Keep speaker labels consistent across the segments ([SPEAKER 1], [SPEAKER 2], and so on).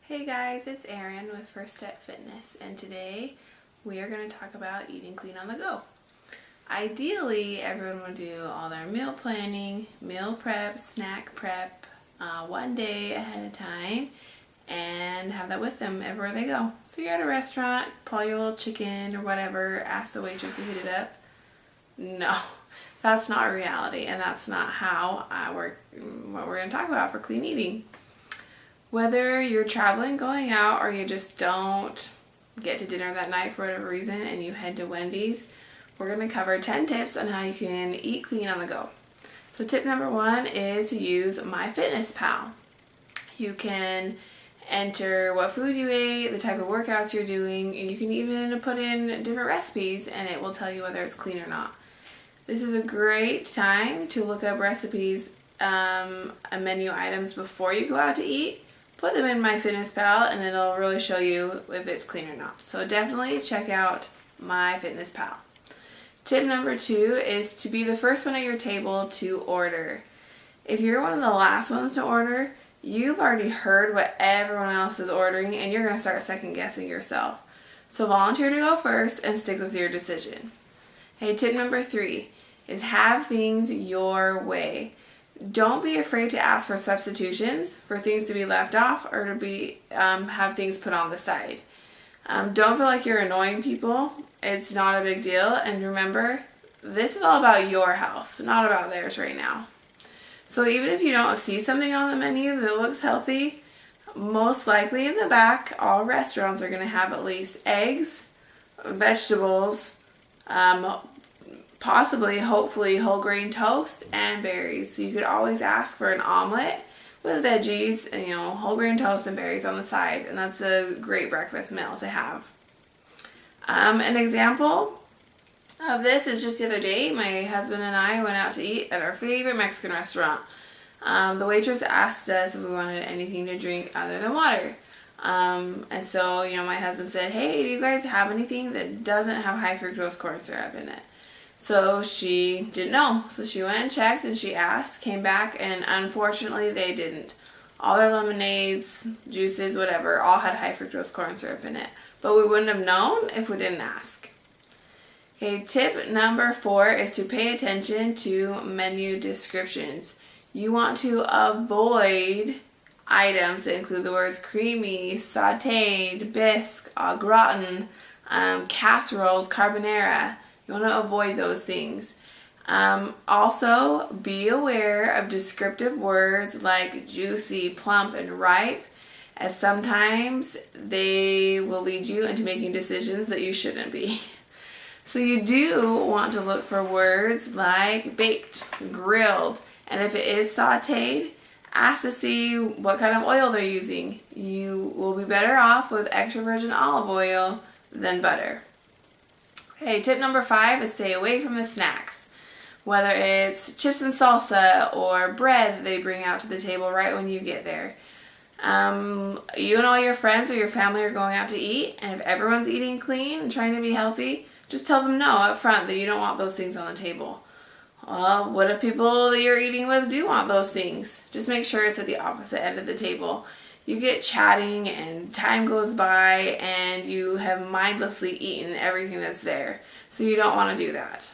[SPEAKER 1] Hey guys, it's Erin with First Step Fitness, and today we are going to talk about eating clean on the go. Ideally, everyone would do all their meal planning, meal prep, snack prep, one day ahead of time, and have that with them everywhere they go. So you're at a restaurant, pull your little chicken or whatever, ask the waitress to heat it up. No, that's not reality, and that's not how what we're going to talk about for clean eating. Whether you're traveling, going out, or you just don't get to dinner that night for whatever reason and you head to Wendy's, we're going to cover 10 tips on how you can eat clean on the go. So tip number 1 is to use MyFitnessPal. You can enter what food you ate, the type of workouts you're doing, and you can even put in different recipes and it will tell you whether it's clean or not. This is a great time to look up recipes and menu items before you go out to eat. Put them in MyFitnessPal and it'll really show you if it's clean or not. So definitely check out MyFitnessPal. Tip number 2 is to be the first one at your table to order. If you're one of the last ones to order, you've already heard what everyone else is ordering and you're going to start second guessing yourself. So volunteer to go first and stick with your decision. Hey, tip number 3 is have things your way. Don't be afraid to ask for substitutions, for things to be left off, or to be have things put on the side. Don't feel like you're annoying people. It's not a big deal. And remember, this is all about your health, not about theirs right now. So even if you don't see something on the menu that looks healthy, most likely in the back, all restaurants are going to have at least eggs, vegetables, possibly, hopefully, whole grain toast and berries. So you could always ask for an omelet with veggies and, whole grain toast and berries on the side. And that's a great breakfast meal to have. An example of this is just the other day, my husband and I went out to eat at our favorite Mexican restaurant. The waitress asked us if we wanted anything to drink other than water. And so, my husband said, hey, do you guys have anything that doesn't have high fructose corn syrup in it? So she didn't know. So she went and checked and she asked, came back, and unfortunately they didn't. All their lemonades, juices, whatever, all had high fructose corn syrup in it. But we wouldn't have known if we didn't ask. Okay, tip number 4 is to pay attention to menu descriptions. You want to avoid items that include the words creamy, sauteed, bisque, au gratin, casseroles, carbonara. You want to avoid those things. Also, be aware of descriptive words like juicy, plump, and ripe, as sometimes they will lead you into making decisions that you shouldn't be. So you do want to look for words like baked, grilled, and if it is sauteed, ask to see what kind of oil they're using. You will be better off with extra virgin olive oil than butter. Okay, tip number 5 is stay away from the snacks. Whether it's chips and salsa or bread that they bring out to the table right when you get there. You and all your friends or your family are going out to eat, and if everyone's eating clean and trying to be healthy, just tell them no up front that you don't want those things on the table. Well, what if people that you're eating with do want those things? Just make sure it's at the opposite end of the table. You get chatting and time goes by and you have mindlessly eaten everything that's there. So you don't want to do that.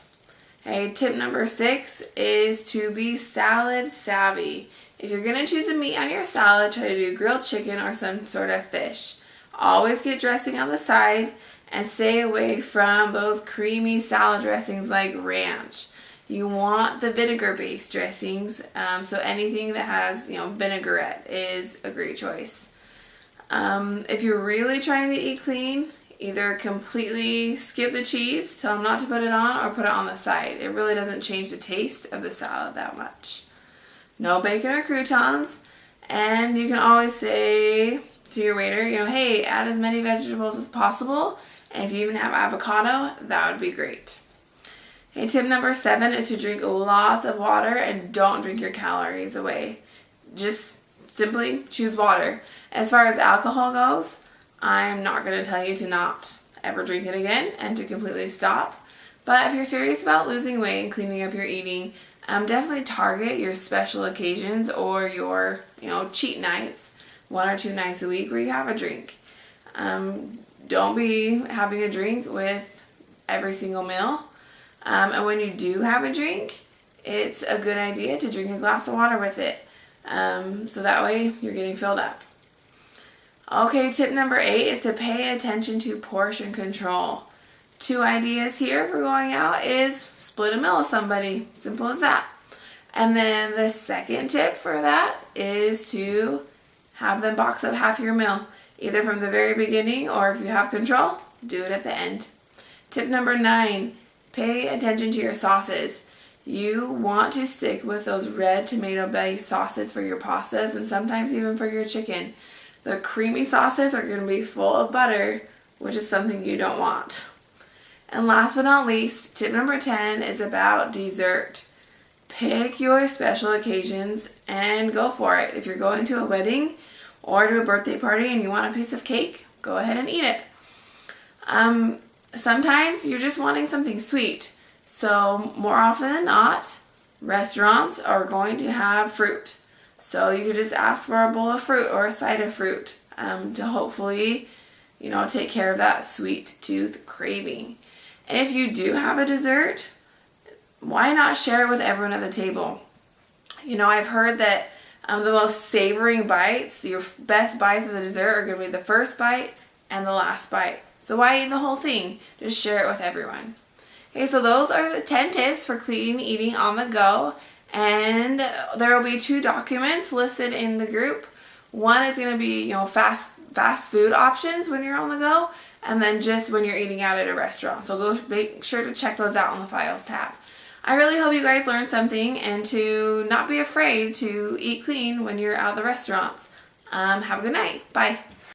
[SPEAKER 1] Okay, tip number 6 is to be salad savvy. If you're going to choose a meat on your salad, try to do grilled chicken or some sort of fish. Always get dressing on the side and stay away from those creamy salad dressings like ranch. You want the vinegar-based dressings, so anything that has, vinaigrette is a great choice. If you're really trying to eat clean, either completely skip the cheese, tell them not to put it on, or put it on the side. It really doesn't change the taste of the salad that much. No bacon or croutons, and you can always say to your waiter, hey, add as many vegetables as possible, and if you even have avocado, that would be great. Okay, tip number 7 is to drink lots of water and don't drink your calories away. Just simply choose water. As far as alcohol goes, I'm not going to tell you to not ever drink it again and to completely stop. But if you're serious about losing weight and cleaning up your eating, definitely target your special occasions or your, cheat nights 1 or 2 nights a week where you have a drink. Don't be having a drink with every single meal. And when you do have a drink, it's a good idea to drink a glass of water with it. So that way you're getting filled up. Okay, tip number 8 is to pay attention to portion control. 2 ideas here for going out is split a meal with somebody. Simple as that. And then the second tip for that is to have them box up half your meal, either from the very beginning or if you have control, do it at the end. Tip number 9, pay attention to your sauces. You want to stick with those red tomato-based sauces for your pastas and sometimes even for your chicken. The creamy sauces are going to be full of butter, which is something you don't want. And last but not least, tip number 10 is about dessert. Pick your special occasions and go for it. If you're going to a wedding or to a birthday party and you want a piece of cake, go ahead and eat it. Sometimes you're just wanting something sweet. So more often than not, restaurants are going to have fruit. So you could just ask for a bowl of fruit or a side of fruit to hopefully, take care of that sweet tooth craving. And if you do have a dessert, why not share it with everyone at the table? I've heard that the most savoring bites, your best bites of the dessert are going to be the first bite and the last bite. So why eat the whole thing? Just share it with everyone. Okay, so those are the 10 tips for clean eating on the go. And there will be 2 documents listed in the group. One is going to be, fast food options when you're on the go, and then just when you're eating out at a restaurant. So go make sure to check those out on the Files tab. I really hope you guys learned something and to not be afraid to eat clean when you're out at the restaurants. Have a good night. Bye.